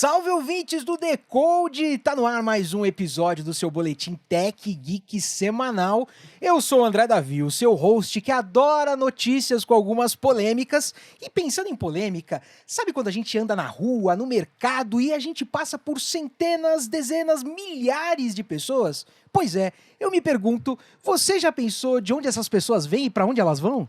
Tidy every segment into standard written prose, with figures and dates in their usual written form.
salve ouvintes do Decode! Tá no ar mais um episódio do seu boletim Tech Geek semanal. Eu sou o André Davi, o seu host que adora notícias com algumas polêmicas. E pensando em polêmica, sabe quando a gente anda na rua, no mercado e a gente passa por centenas, dezenas, milhares de pessoas? Pois é, eu me pergunto, você já pensou de onde essas pessoas vêm e pra onde elas vão?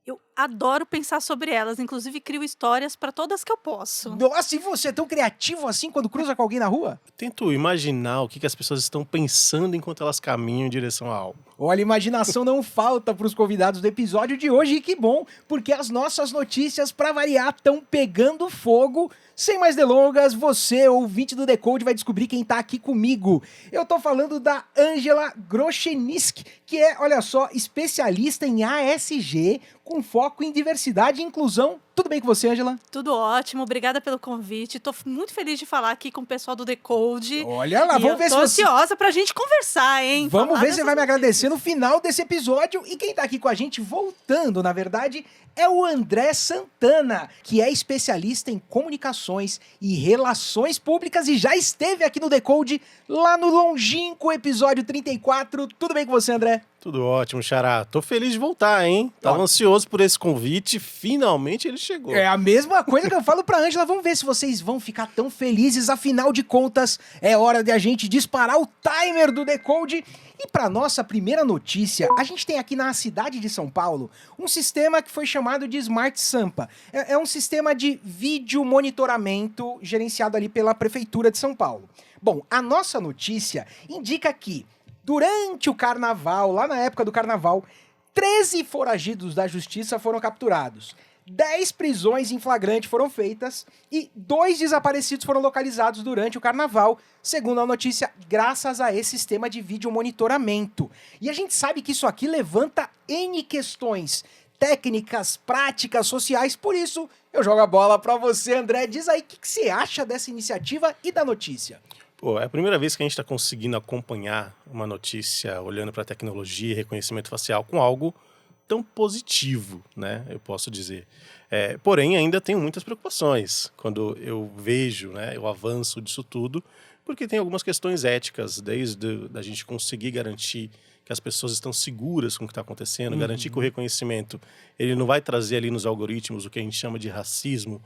Eu adoro pensar sobre elas, inclusive crio histórias para todas que eu posso. Nossa, e você é tão criativo assim quando cruza com alguém na rua? Tento imaginar o que as pessoas estão pensando enquanto elas caminham em direção a algo. Olha, imaginação não falta para os convidados do episódio de hoje, e que bom, porque as nossas notícias, para variar, estão pegando fogo. Sem mais delongas, você, ouvinte do Decode, vai descobrir quem tá aqui comigo. Eu tô falando da Angela Groshenisk, que é, olha só, especialista em ASG, com foco em diversidade e inclusão. Tudo bem com você, Angela? Tudo ótimo, obrigada pelo convite. Tô muito feliz de falar aqui com o pessoal do Decode. Olha lá, vamos ver se você... você... Tô ansiosa pra gente conversar, hein? Vamos ver se você vai me notícias. agradecer no final desse episódio. E quem tá aqui com a gente, voltando, na verdade, é o André Santana, que é especialista em comunicações e relações públicas e já esteve aqui no Decode, lá no longínquo episódio 34. Tudo bem com você, André? Tudo ótimo, Xará. Tô feliz de voltar, hein? Tava ansioso por esse convite, finalmente ele chegou. É a mesma coisa que eu falo pra Ângela. Vamos ver se vocês vão ficar tão felizes. Afinal de contas, é hora de a gente disparar o timer do Decode. E para nossa primeira notícia, a gente tem aqui na cidade de São Paulo um sistema que foi chamado de Smart Sampa. É um sistema de vídeo monitoramento gerenciado ali pela Prefeitura de São Paulo. Bom, a nossa notícia indica que durante o carnaval, lá na época do carnaval, 13 foragidos da justiça foram capturados. 10 prisões em flagrante foram feitas e 2 desaparecidos foram localizados durante o carnaval, segundo a notícia, graças a esse sistema de vídeo monitoramento. E a gente sabe que isso aqui levanta N questões técnicas, práticas, sociais, por isso eu jogo a bola pra você, André. Diz aí o que você acha dessa iniciativa e da notícia. Pô, é a primeira vez que a gente está conseguindo acompanhar uma notícia olhando para tecnologia e reconhecimento facial com algo tão positivo, né? Eu posso dizer. Porém, ainda tenho muitas preocupações quando eu vejo, né, o avanço disso tudo, porque tem algumas questões éticas, desde a gente conseguir garantir que as pessoas estão seguras com o que está acontecendo, garantir que o reconhecimento ele não vai trazer ali nos algoritmos o que a gente chama de racismo,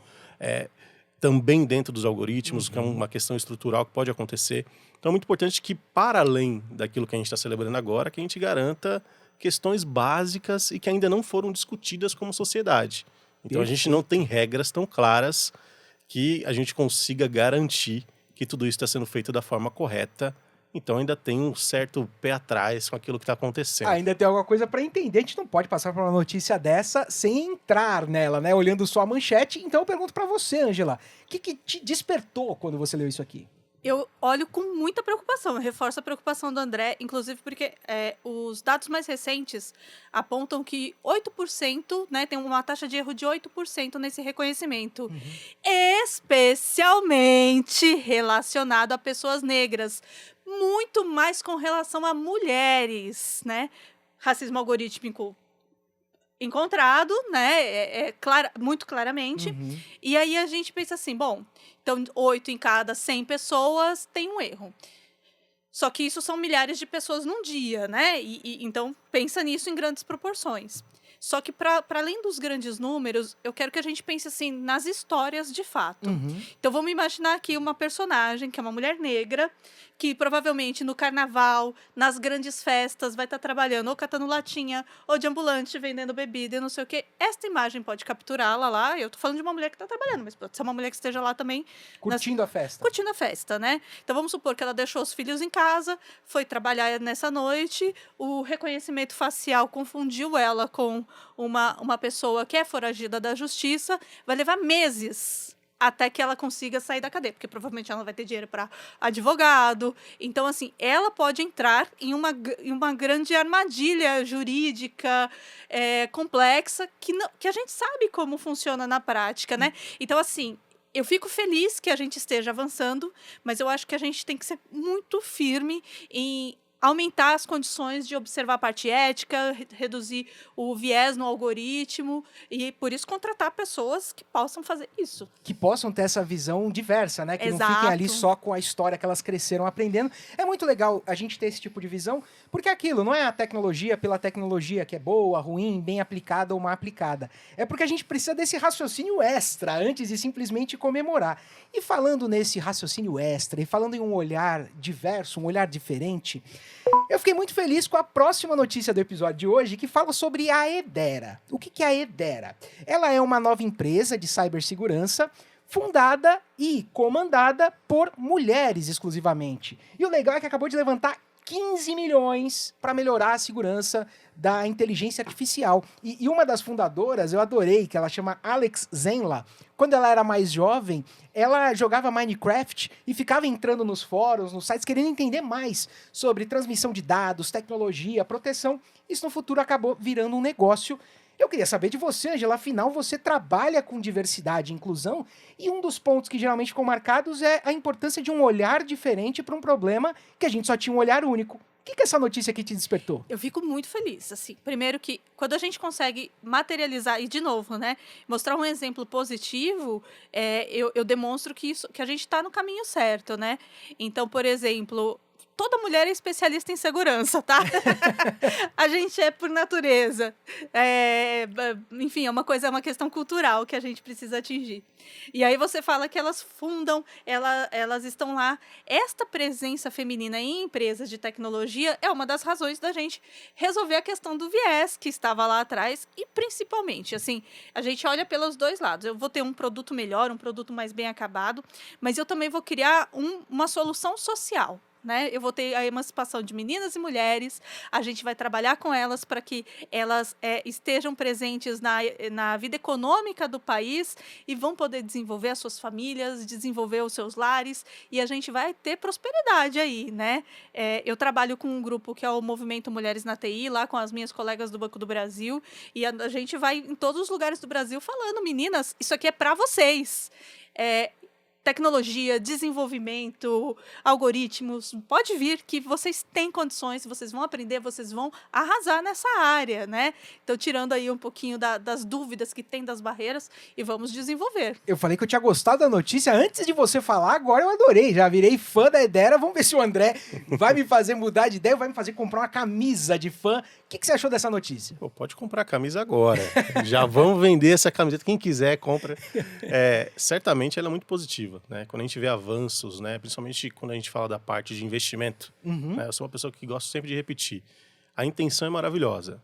também dentro dos algoritmos, que é uma questão estrutural que pode acontecer. Então é muito importante que, para além daquilo que a gente está celebrando agora, que a gente garanta questões básicas e que ainda não foram discutidas como sociedade. Então a gente não tem regras tão claras que a gente consiga garantir que tudo isso está sendo feito da forma correta. Então ainda tem um certo pé atrás com aquilo que está acontecendo. Ainda tem alguma coisa para entender, a gente não pode passar por uma notícia dessa sem entrar nela, né? Olhando só a manchete. Então eu pergunto para você, Angela, o que te despertou quando você leu isso aqui? Eu olho com muita preocupação, eu reforço a preocupação do André, inclusive porque os dados mais recentes apontam que 8%, né, tem uma taxa de erro de 8% nesse reconhecimento, especialmente relacionado a pessoas negras, muito mais com relação a mulheres, né? Racismo algorítmico encontrado, né, muito claramente, e aí a gente pensa assim, bom, então 8 em cada 100 pessoas tem um erro. Só que isso são milhares de pessoas num dia, né, então pensa nisso em grandes proporções. Só que para além dos grandes números, eu quero que a gente pense assim nas histórias de fato. Então vamos imaginar aqui uma personagem que é uma mulher negra, que provavelmente no carnaval, nas grandes festas, vai estar trabalhando ou catando latinha, ou de ambulante, vendendo bebida e não sei o quê. Esta imagem pode capturá-la lá. Eu tô falando de uma mulher que está trabalhando, mas pode ser uma mulher que esteja lá também. Curtindo a festa. Curtindo a festa, né? Então vamos supor que ela deixou os filhos em casa, foi trabalhar nessa noite, o reconhecimento facial confundiu ela com uma pessoa que é foragida da justiça, vai levar meses até que ela consiga sair da cadeia, porque provavelmente ela não vai ter dinheiro para advogado. Então, assim, ela pode entrar em uma grande armadilha jurídica complexa que a gente sabe como funciona na prática, né? Então, assim, eu fico feliz que a gente esteja avançando, mas eu acho que a gente tem que ser muito firme em aumentar as condições de observar a parte ética, reduzir o viés no algoritmo e, por isso, contratar pessoas que possam fazer isso. Que possam ter essa visão diversa, né? Que Exato. não fiquem ali só com a história que elas cresceram aprendendo. É muito legal a gente ter esse tipo de visão, porque aquilo não é a tecnologia pela tecnologia que é boa, ruim, bem aplicada ou mal aplicada. É porque a gente precisa desse raciocínio extra antes de simplesmente comemorar. E falando nesse raciocínio extra e falando em um olhar diverso, um olhar diferente, eu fiquei muito feliz com a próxima notícia do episódio de hoje, que fala sobre a Edera. O que é a Edera? Ela é uma nova empresa de cibersegurança fundada e comandada por mulheres exclusivamente. E o legal é que acabou de levantar 15 milhões para melhorar a segurança da inteligência artificial. E uma das fundadoras, eu adorei, que ela chama Alex Zenla. Quando ela era mais jovem, ela jogava Minecraft e ficava entrando nos fóruns, nos sites, querendo entender mais sobre transmissão de dados, tecnologia, proteção. Isso no futuro acabou virando um negócio. Eu queria saber de você, Angela, afinal você trabalha com diversidade e inclusão e um dos pontos que geralmente ficam marcados é a importância de um olhar diferente para um problema que a gente só tinha um olhar único. O que essa notícia aqui te despertou? Eu fico muito feliz, assim. Primeiro que, quando a gente consegue materializar, e de novo, né, mostrar um exemplo positivo, eu demonstro que a gente está no caminho certo, né? Então, por exemplo, toda mulher é especialista em segurança, tá? A gente é por natureza. Enfim, é uma questão cultural que a gente precisa atingir. E aí você fala que elas fundam, elas estão lá. Esta presença feminina em empresas de tecnologia é uma das razões da gente resolver a questão do viés que estava lá atrás e, principalmente, assim, a gente olha pelos dois lados. Eu vou ter um produto melhor, um produto mais bem acabado, mas eu também vou criar uma solução social. Né? Eu vou ter a emancipação de meninas e mulheres, a gente vai trabalhar com elas para que elas estejam presentes na vida econômica do país e vão poder desenvolver as suas famílias, desenvolver os seus lares e a gente vai ter prosperidade aí, né? Eu trabalho com um grupo que é o Movimento Mulheres na TI, lá com as minhas colegas do Banco do Brasil e a gente vai em todos os lugares do Brasil falando, meninas, isso aqui é para vocês. Tecnologia, desenvolvimento, algoritmos, pode vir que vocês têm condições, vocês vão aprender, vocês vão arrasar nessa área, né? Então, tirando aí um pouquinho das dúvidas que tem das barreiras e vamos desenvolver. Eu falei que eu tinha gostado da notícia antes de você falar, agora eu adorei, já virei fã da Edera, vamos ver se o André vai me fazer mudar de ideia, vai me fazer comprar uma camisa de fã. O que você achou dessa notícia? Pô, pode comprar a camisa agora. Já vamos vender essa camiseta. Quem quiser, compra. Certamente ela é muito positiva. Né? Quando a gente vê avanços, né? Principalmente quando a gente fala da parte de investimento. Né? Eu sou uma pessoa que gosta sempre de repetir. A intenção é maravilhosa.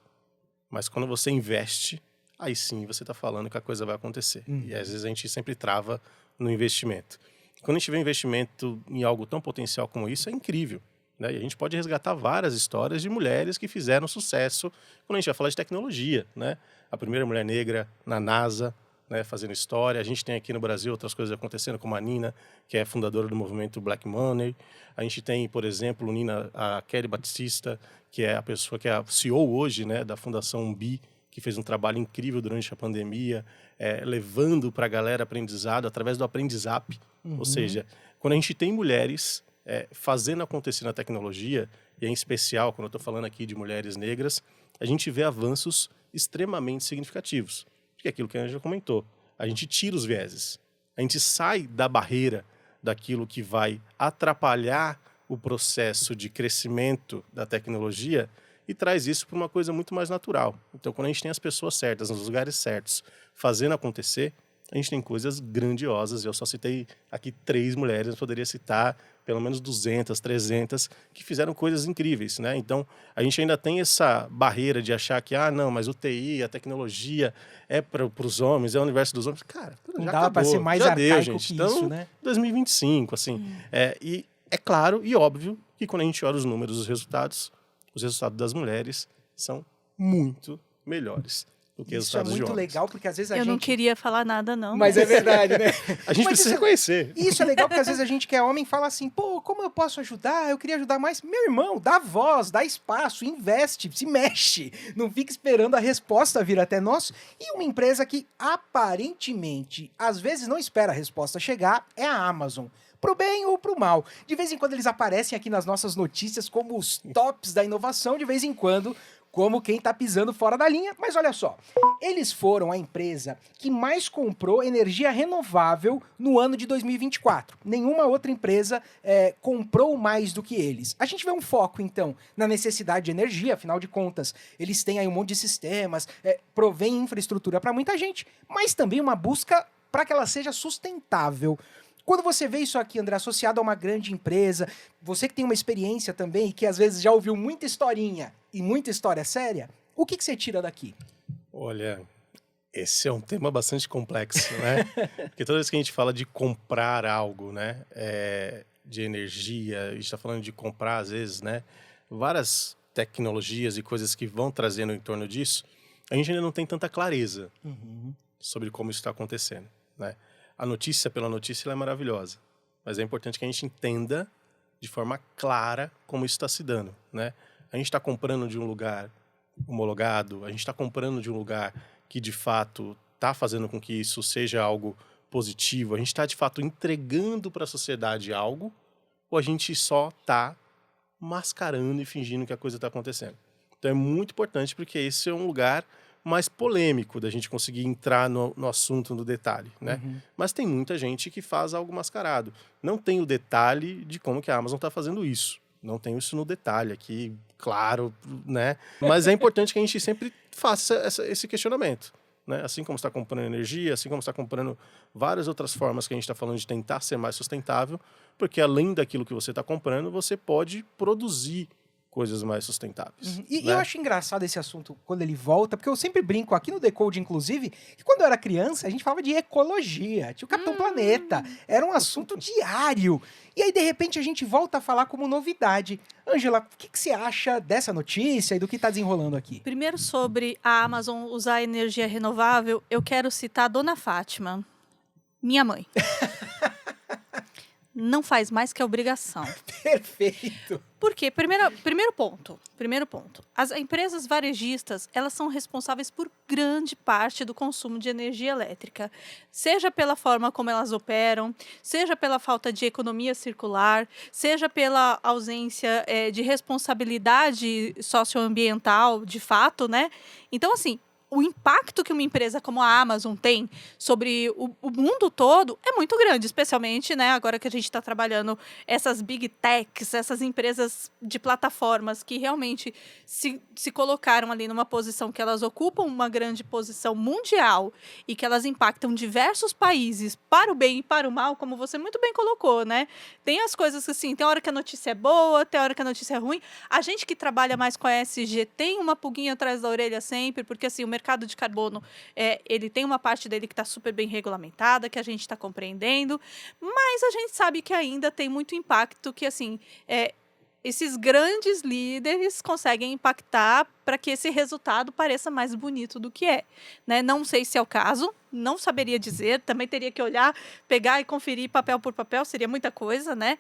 Mas quando você investe, aí sim você está falando que a coisa vai acontecer. E às vezes a gente sempre trava no investimento. Quando a gente vê investimento em algo tão potencial como isso, é incrível. Né? E a gente pode resgatar várias histórias de mulheres que fizeram sucesso quando a gente vai falar de tecnologia. Né? A primeira mulher negra na NASA, né, fazendo história. A gente tem aqui no Brasil outras coisas acontecendo, como a Nina, que é fundadora do movimento Black Money. A gente tem, por exemplo, a Kelly Batista, que é a pessoa que é a CEO hoje, né, da Fundação Umbi, que fez um trabalho incrível durante a pandemia, levando para a galera aprendizado através do Aprendizap. Ou seja, quando a gente tem mulheres fazendo acontecer na tecnologia, e em especial, quando eu estou falando aqui de mulheres negras, a gente vê avanços extremamente significativos. Que é aquilo que a Angela comentou. A gente tira os vieses. A gente sai da barreira daquilo que vai atrapalhar o processo de crescimento da tecnologia e traz isso para uma coisa muito mais natural. Então, quando a gente tem as pessoas certas, nos lugares certos, fazendo acontecer, a gente tem coisas grandiosas. Eu só citei aqui 3 mulheres, eu poderia citar pelo menos 200, 300, que fizeram coisas incríveis, né? Então, a gente ainda tem essa barreira de achar que, não, mas o TI, a tecnologia é para os homens, é o universo dos homens. Cara, não já dava para ser mais arcaico gente. que Então, isso, né? 2025, assim. E é claro e óbvio que quando a gente olha os números, os resultados das mulheres são muito melhores do que os Isso é resultados de muito homens. legal, porque às vezes Eu não queria falar nada, não. Mas é verdade, né? A gente Mas precisa reconhecer. Isso é legal, porque às vezes a gente que é homem fala assim, pô, como eu posso ajudar? Eu queria ajudar mais. Meu irmão, dá voz, dá espaço, investe, se mexe. Não fica esperando a resposta vir até nós. E uma empresa que aparentemente, às vezes não espera a resposta chegar, é a Amazon. pro bem ou pro mal. De vez em quando eles aparecem aqui nas nossas notícias como os tops da inovação, de vez em quando como quem tá pisando fora da linha. Mas olha só, eles foram a empresa que mais comprou energia renovável no ano de 2024. Nenhuma outra empresa comprou mais do que eles. A gente vê um foco, então, na necessidade de energia, afinal de contas, eles têm aí um monte de sistemas, provém infraestrutura para muita gente, mas também uma busca para que ela seja sustentável. Quando você vê isso aqui, André, associado a uma grande empresa, você que tem uma experiência também e que às vezes já ouviu muita historinha e muita história séria, o que você tira daqui? Olha, esse é um tema bastante complexo, né? Porque toda vez que a gente fala de comprar algo, né, de energia, a gente está falando de comprar, às vezes, né, várias tecnologias e coisas que vão trazendo em torno disso, a gente ainda não tem tanta clareza sobre como isso está acontecendo, né? A notícia pela notícia ela é maravilhosa, mas é importante que a gente entenda de forma clara como isso está se dando, né? A gente está comprando de um lugar homologado, a gente está comprando de um lugar que de fato está fazendo com que isso seja algo positivo, a gente está de fato entregando para a sociedade algo, ou a gente só está mascarando e fingindo que a coisa está acontecendo. Então é muito importante porque esse é um lugar mais polêmico da gente conseguir entrar no assunto, no detalhe, né? Mas tem muita gente que faz algo mascarado. Não tem o detalhe de como que a Amazon está fazendo isso. Não tem isso no detalhe aqui, claro, né? Mas é importante que a gente sempre faça esse questionamento, né? Assim como está comprando energia, assim como está comprando várias outras formas que a gente está falando de tentar ser mais sustentável, porque além daquilo que você está comprando, você pode produzir coisas mais sustentáveis. E né? eu acho engraçado esse assunto quando ele volta, porque eu sempre brinco aqui no Decode, inclusive, que quando eu era criança, a gente falava de ecologia, tinha o Capitão Planeta, era um assunto diário. E aí, de repente, a gente volta a falar como novidade. Ângela, o que você acha dessa notícia e do que está desenrolando aqui? Primeiro, sobre a Amazon usar energia renovável, eu quero citar a Dona Fátima, minha mãe. Não faz mais que a obrigação. Perfeito. Por quê? Primeiro ponto. As empresas varejistas, elas são responsáveis por grande parte do consumo de energia elétrica. Seja pela forma como elas operam, seja pela falta de economia circular, seja pela ausência de responsabilidade socioambiental, de fato, né? Então, assim, o impacto que uma empresa como a Amazon tem sobre o mundo todo é muito grande, especialmente, né, agora que a gente está trabalhando essas big techs, essas empresas de plataformas que realmente se colocaram ali numa posição que elas ocupam uma grande posição mundial e que elas impactam diversos países para o bem e para o mal, como você muito bem colocou, né? Tem as coisas que, assim, tem hora que a notícia é boa, tem hora que a notícia é ruim. A gente que trabalha mais com a ESG tem uma pulguinha atrás da orelha sempre, porque, assim, o mercado de carbono, ele tem uma parte dele que está super bem regulamentada, que a gente está compreendendo, mas a gente sabe que ainda tem muito impacto que, assim, esses grandes líderes conseguem impactar para que esse resultado pareça mais bonito do que é, né? Não sei se é o caso, não saberia dizer, também teria que olhar, pegar e conferir papel por papel, seria muita coisa, né?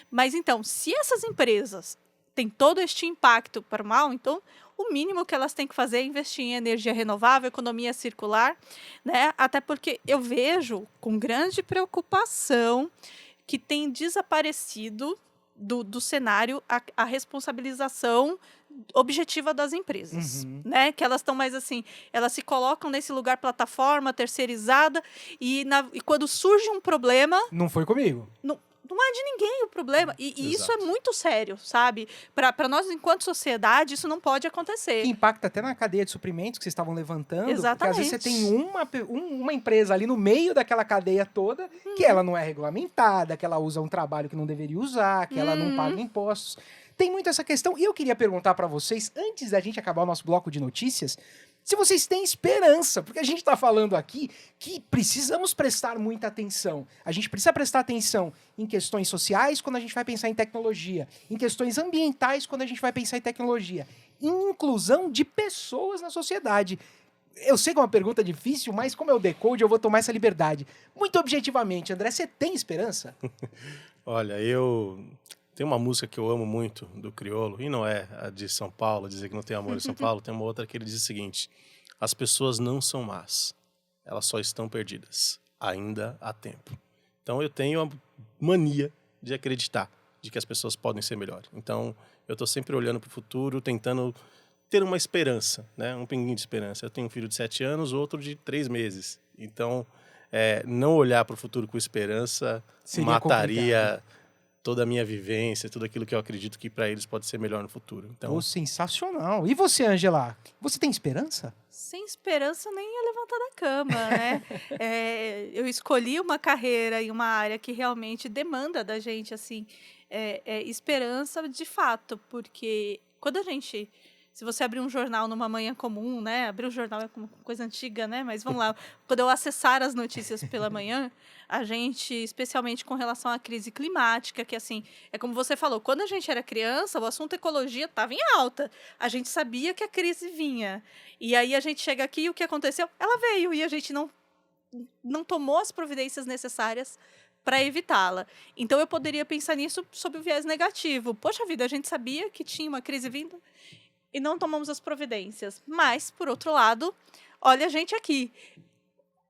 Mas, então, se essas empresas têm todo este impacto para o mal, então o mínimo que elas têm que fazer é investir em energia renovável, economia circular, né? Até porque eu vejo com grande preocupação que tem desaparecido do cenário a responsabilização objetiva das empresas, né? Que elas estão mais assim, elas se colocam nesse lugar plataforma terceirizada e quando surge um problema, não foi comigo. Não é de ninguém o problema. E isso é muito sério, sabe? Para nós, enquanto sociedade, isso não pode acontecer. Que impacta até na cadeia de suprimentos que vocês estavam levantando. Exatamente. Porque às vezes você tem uma empresa ali no meio daquela cadeia toda que ela não é regulamentada, que ela usa um trabalho que não deveria usar, que ela não paga impostos. Tem muito essa questão. E eu queria perguntar para vocês, antes da gente acabar o nosso bloco de notícias, se vocês têm esperança, porque a gente está falando aqui que precisamos prestar muita atenção. A gente precisa prestar atenção em questões sociais quando a gente vai pensar em tecnologia, em questões ambientais quando a gente vai pensar em tecnologia, em inclusão de pessoas na sociedade. Eu sei que é uma pergunta difícil, mas como é o Decode, eu vou tomar essa liberdade. Muito objetivamente, André, você tem esperança? Olha, tem uma música que eu amo muito, do Criolo, e não é a de São Paulo, dizer que não tem amor em São Paulo, tem uma outra que ele diz o seguinte: as pessoas não são más, elas só estão perdidas, ainda há tempo. Então eu tenho a mania de acreditar de que as pessoas podem ser melhores. Então eu estou sempre olhando para o futuro, tentando ter uma esperança, né? Um pinguinho de esperança. Eu tenho um filho de 7 anos, outro de 3 meses. Então, não olhar para o futuro com esperança Seria mataria complicado. toda a minha vivência, tudo aquilo que eu acredito que para eles pode ser melhor no futuro. Então, Pô, sensacional. E você, Angela? Você tem esperança? Sem esperança, eu nem ia levantar da cama, né? Eu escolhi uma carreira e uma área que realmente demanda da gente, assim, esperança de fato, porque quando a gente... Se você abrir um jornal numa manhã comum, né? Abrir um jornal é uma coisa antiga, né? Mas vamos lá. Quando eu acessar as notícias pela manhã, a gente, especialmente com relação à crise climática, que assim, é como você falou, quando a gente era criança, o assunto ecologia estava em alta. A gente sabia que a crise vinha. E aí a gente chega aqui e o que aconteceu? Ela veio e a gente não tomou as providências necessárias para evitá-la. Então eu poderia pensar nisso sob o viés negativo. Poxa vida, a gente sabia que tinha uma crise vindo e não tomamos as providências. Mas, por outro lado, olha a gente aqui,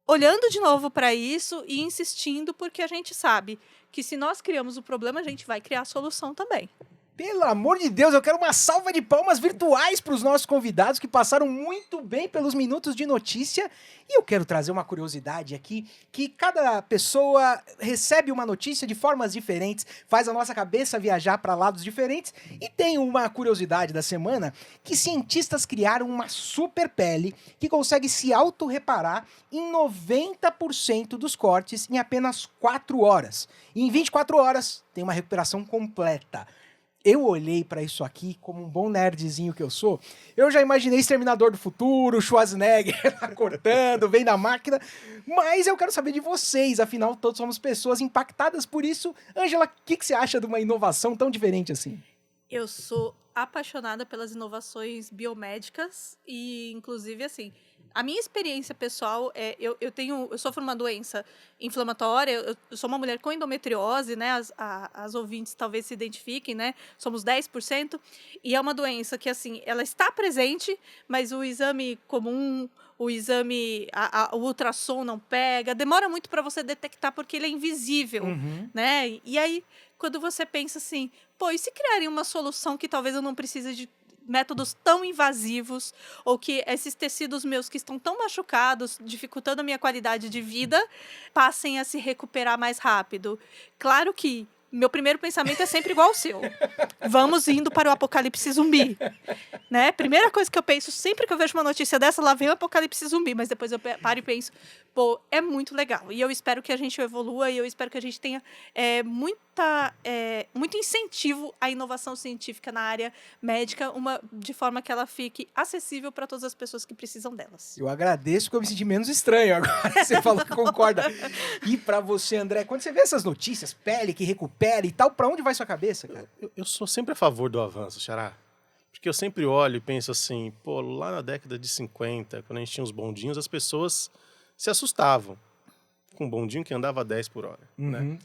olhando de novo para isso e insistindo, porque a gente sabe que se nós criamos o problema, a gente vai criar a solução também. Pelo amor de Deus, eu quero uma salva de palmas virtuais para os nossos convidados que passaram muito bem pelos minutos de notícia. E eu quero trazer uma curiosidade aqui, que cada pessoa recebe uma notícia de formas diferentes, faz a nossa cabeça viajar para lados diferentes. E tem uma curiosidade da semana, que cientistas criaram uma super pele que consegue se autorreparar em 90% dos cortes em apenas 4 horas. E em 24 horas tem uma recuperação completa. Eu olhei pra isso aqui como um bom nerdzinho que eu sou. Eu já imaginei Exterminador do Futuro, Schwarzenegger lá cortando, vem da máquina. Mas eu quero saber de vocês, afinal, todos somos pessoas impactadas por isso. Ângela, o que você acha de uma inovação tão diferente assim? Eu sou apaixonada pelas inovações biomédicas e, inclusive, assim, a minha experiência pessoal eu sofro uma doença inflamatória, eu sou uma mulher com endometriose, né? As ouvintes talvez se identifiquem, né? Somos 10%, e é uma doença que, assim, ela está presente, mas o exame comum, o exame, o ultrassom não pega, demora muito para você detectar porque ele é invisível, né? E aí, quando você pensa assim, pô, e se criarem uma solução que talvez eu não precise de métodos tão invasivos, ou que esses tecidos meus que estão tão machucados, dificultando a minha qualidade de vida, passem a se recuperar mais rápido. Claro que meu primeiro pensamento é sempre igual ao seu. Vamos indo para o apocalipse zumbi. Né? Primeira coisa que eu penso, sempre que eu vejo uma notícia dessa, lá vem o apocalipse zumbi, mas depois eu paro e penso, pô, é muito legal. E eu espero que a gente evolua, e eu espero que a gente tenha muito incentivo à inovação científica na área médica, de forma que ela fique acessível para todas as pessoas que precisam delas. Eu agradeço porque eu me senti menos estranho agora. Você falou que concorda. E pra você, André, quando você vê essas notícias, pele que recupera e tal, pra onde vai sua cabeça, cara? Eu sou sempre a favor do avanço, Xará. Porque eu sempre olho e penso assim, pô, lá na década de 50, quando a gente tinha os bondinhos, as pessoas se assustavam com um bondinho que andava a 10 por hora, né?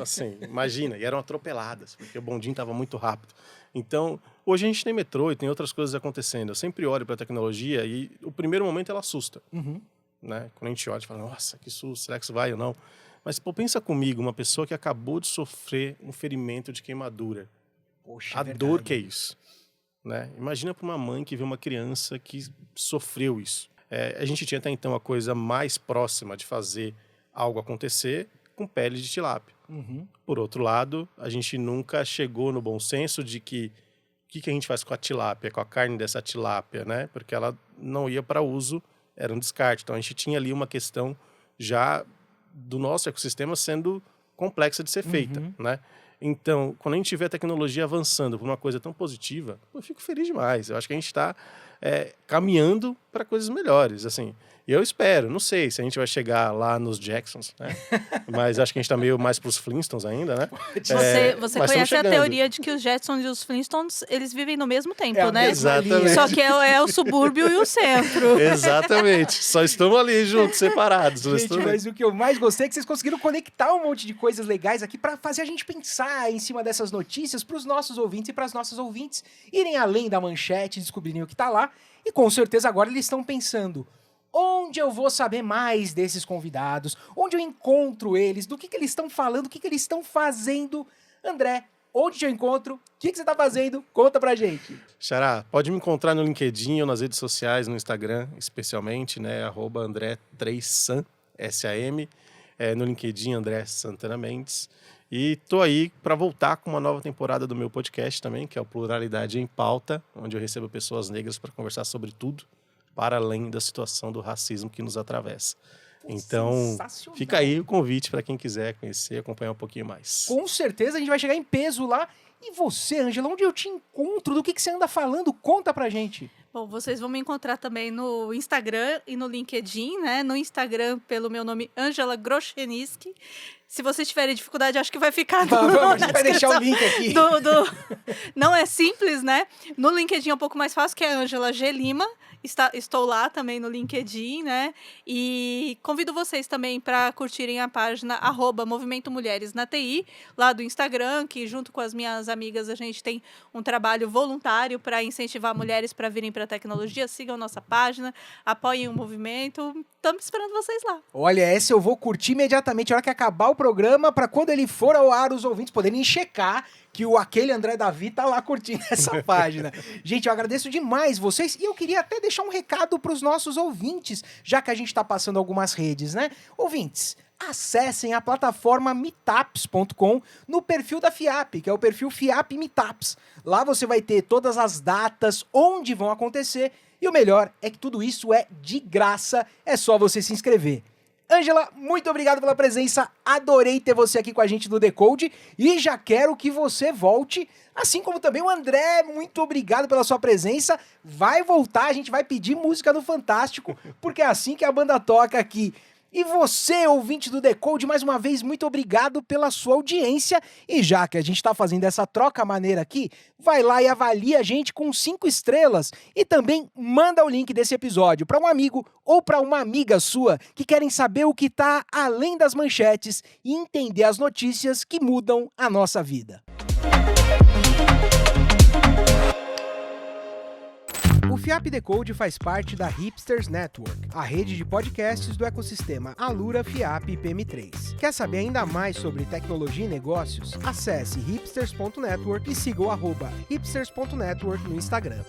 Assim, imagina, e eram atropeladas, porque o bondinho estava muito rápido. Então, hoje a gente tem metrô e tem outras coisas acontecendo. Eu sempre olho para a tecnologia e o primeiro momento ela assusta, né? Quando a gente olha e fala, nossa, que susto, será que isso vai ou não? Mas, pô, pensa comigo, uma pessoa que acabou de sofrer um ferimento de queimadura. Poxa, A dor que é isso. Né? Imagina para uma mãe que vê uma criança que sofreu isso. A gente tinha até então a coisa mais próxima de fazer algo acontecer com pele de tilápia. Por outro lado, a gente nunca chegou no bom senso de que o que a gente faz com a tilápia, com a carne dessa tilápia, né? Porque ela não ia para uso, era um descarte. Então a gente tinha ali uma questão já do nosso ecossistema sendo complexa de ser feita, né? Então, quando a gente vê a tecnologia avançando por uma coisa tão positiva, eu fico feliz demais. Eu acho que a gente está caminhando para coisas melhores, assim. E eu espero, não sei se a gente vai chegar lá nos Jacksons, né? Mas acho que a gente está meio mais para os Flintstones ainda, né? Você conhece a teoria de que os Jetsons e os Flintstones, eles vivem no mesmo tempo, né? Exatamente. Só que é o subúrbio e o centro. Exatamente. Só estamos ali juntos, separados. Gente, mas o que eu mais gostei é que vocês conseguiram conectar um monte de coisas legais aqui para fazer a gente pensar em cima dessas notícias para os nossos ouvintes e para as nossas ouvintes irem além da manchete, descobrirem o que está lá. E com certeza agora eles estão pensando, onde eu vou saber mais desses convidados, onde eu encontro eles, do que eles estão falando, o que eles estão fazendo. André, onde eu encontro? O que você está fazendo? Conta pra gente. Xará, pode me encontrar no LinkedIn ou nas redes sociais, no Instagram, especialmente, né? @André3San, S-A-M. No LinkedIn, André Santana Mendes. E tô aí para voltar com uma nova temporada do meu podcast também, que é o Pluralidade em Pauta, onde eu recebo pessoas negras para conversar sobre tudo, para além da situação do racismo que nos atravessa. Então, fica aí o convite para quem quiser conhecer e acompanhar um pouquinho mais. Com certeza a gente vai chegar em peso lá. E você, Ângela, onde eu te encontro? Do que você anda falando? Conta pra gente. Bom, vocês vão me encontrar também no Instagram e no LinkedIn, né? No Instagram, pelo meu nome, Ângela Groscheniski. Se vocês tiverem dificuldade, acho que vai ficar a gente vai deixar o link aqui. Não é simples, né? No LinkedIn é um pouco mais fácil, que é Ângela G. Lima. Estou lá também no LinkedIn, né? E convido vocês também para curtirem a página @Movimento Mulheres na TI, lá do Instagram, que junto com as minhas amigas a gente tem um trabalho voluntário para incentivar mulheres para virem para a tecnologia. Sigam nossa página, apoiem o movimento. Estamos esperando vocês lá. Olha, essa eu vou curtir imediatamente, a hora que acabar o programa, para quando ele for ao ar, os ouvintes poderem checar que aquele André Davi tá lá curtindo essa página. Gente, eu agradeço demais vocês e eu queria até deixar um recado para os nossos ouvintes, já que a gente está passando algumas redes, né? Ouvintes, acessem a plataforma meetups.com no perfil da FIAP, que é o perfil FIAP Meetups. Lá você vai ter todas as datas, onde vão acontecer, e o melhor é que tudo isso é de graça, é só você se inscrever. Ângela, muito obrigado pela presença, adorei ter você aqui com a gente no Decode e já quero que você volte, assim como também o André, muito obrigado pela sua presença, vai voltar, a gente vai pedir música no Fantástico, porque é assim que a banda toca aqui. E você, ouvinte do Decode, mais uma vez, muito obrigado pela sua audiência. E já que a gente está fazendo essa troca maneira aqui, vai lá e avalia a gente com 5 estrelas. E também manda o link desse episódio para um amigo ou para uma amiga sua que querem saber o que está além das manchetes e entender as notícias que mudam a nossa vida. O FIAP Decode faz parte da Hipsters Network, a rede de podcasts do ecossistema Alura, FIAP e PM3. Quer saber ainda mais sobre tecnologia e negócios? Acesse hipsters.network e siga o @hipsters.network no Instagram.